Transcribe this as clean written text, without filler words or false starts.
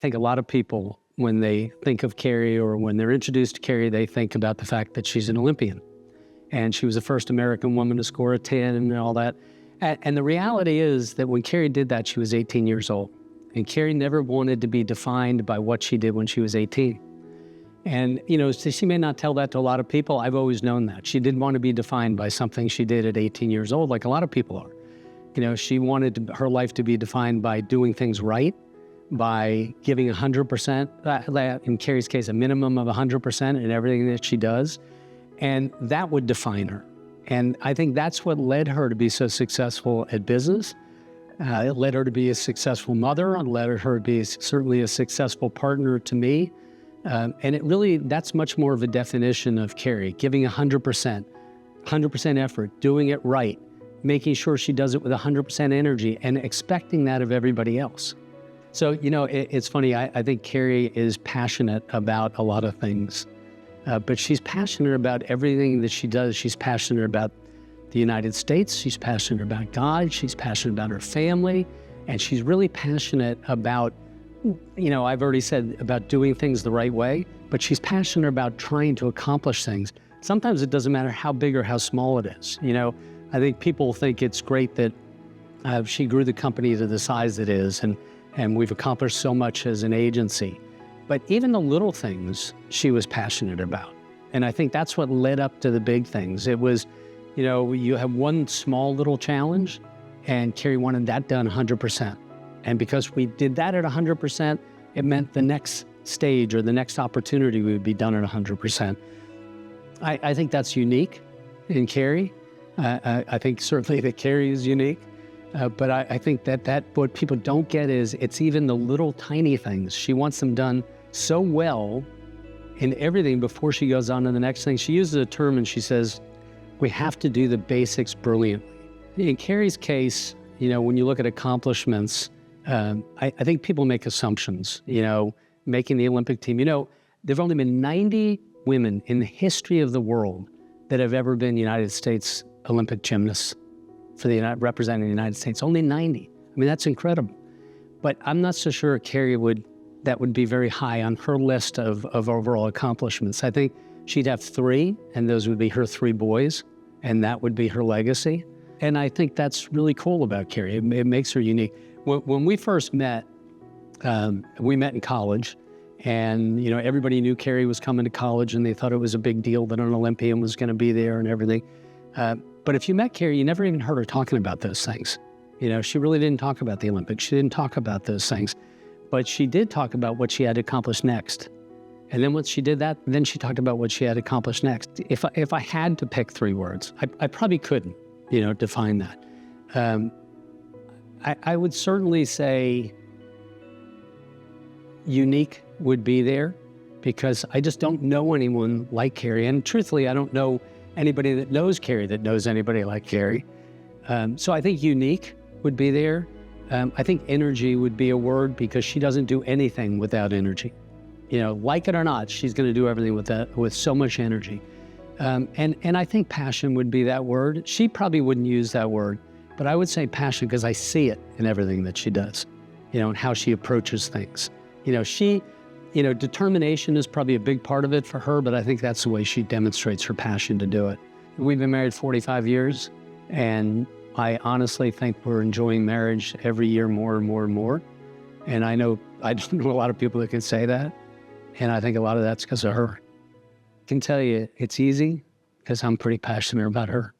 think a lot of people, when they think of Carrie or when they're introduced to Carrie, they think about the fact that she's an Olympian. And she was the first American woman to score a 10 and all that. And the reality is that when Carrie did that, she was 18 years old. And Carrie never wanted to be defined by what she did when she was 18. And, so she may not tell that to a lot of people. I've always known that. She didn't want to be defined by something she did at 18 years old, like a lot of people are. She wanted her life to be defined by doing things right, by giving 100%, in Carrie's case, a minimum of 100% in everything that she does. And that would define her. And I think that's what led her to be so successful at business. It led her to be a successful mother, and led her to be certainly a successful partner to me. And that's much more of a definition of Carrie, giving 100% effort, doing it right, making sure she does it with 100% energy and expecting that of everybody else. So, it's funny, I think Carrie is passionate about a lot of things, but she's passionate about everything that she does. She's passionate about the United States. She's passionate about God. She's passionate about her family. And she's really passionate about, I've already said about doing things the right way, but she's passionate about trying to accomplish things. Sometimes it doesn't matter how big or how small it is. I think people think it's great that she grew the company to the size it is, and we've accomplished so much as an agency. But even the little things she was passionate about. And I think that's what led up to the big things. It was, you have one small little challenge, and Carrie wanted that done 100%. And because we did that at 100%, it meant the next stage or the next opportunity would be done at 100%. I think that's unique in Carrie. I think certainly that Carrie is unique. But I think that what people don't get is it's even the little tiny things. She wants them done so well in everything before she goes on to the next thing. She uses a term and she says, we have to do the basics brilliantly. In Carrie's case, when you look at accomplishments, I think people make assumptions, making the Olympic team. There've only been 90 women in the history of the world that have ever been United States Olympic gymnasts representing the United States. Only 90. I mean, that's incredible. But I'm not so sure Carrie that would be very high on her list of overall accomplishments. I think she'd have 3, and those would be her 3 boys, and that would be her legacy. And I think that's really cool about Carrie. It makes her unique. When we first met, we met in college, and everybody knew Carrie was coming to college, and they thought it was a big deal that an Olympian was going to be there and everything. But if you met Carrie, you never even heard her talking about those things. She really didn't talk about the Olympics. She didn't talk about those things. But she did talk about what she had to accomplish next. And then once she did that, then she talked about what she had accomplished next. If I had to pick 3 words, I probably couldn't, define that. I would certainly say unique would be there, because I just don't know anyone like Carrie. And truthfully, I don't know anybody that knows Carrie that knows anybody like Carrie. So I think unique would be there. I think energy would be a word, because she doesn't do anything without energy. Like it or not, she's going to do everything with so much energy. And I think passion would be that word. She probably wouldn't use that word, but I would say passion because I see it in everything that she does, and how she approaches things. Determination is probably a big part of it for her, but I think that's the way she demonstrates her passion to do it. We've been married 45 years, and I honestly think we're enjoying marriage every year more and more and more. And I know a lot of people that can say that, and I think a lot of that's because of her. I can tell you it's easy because I'm pretty passionate about her.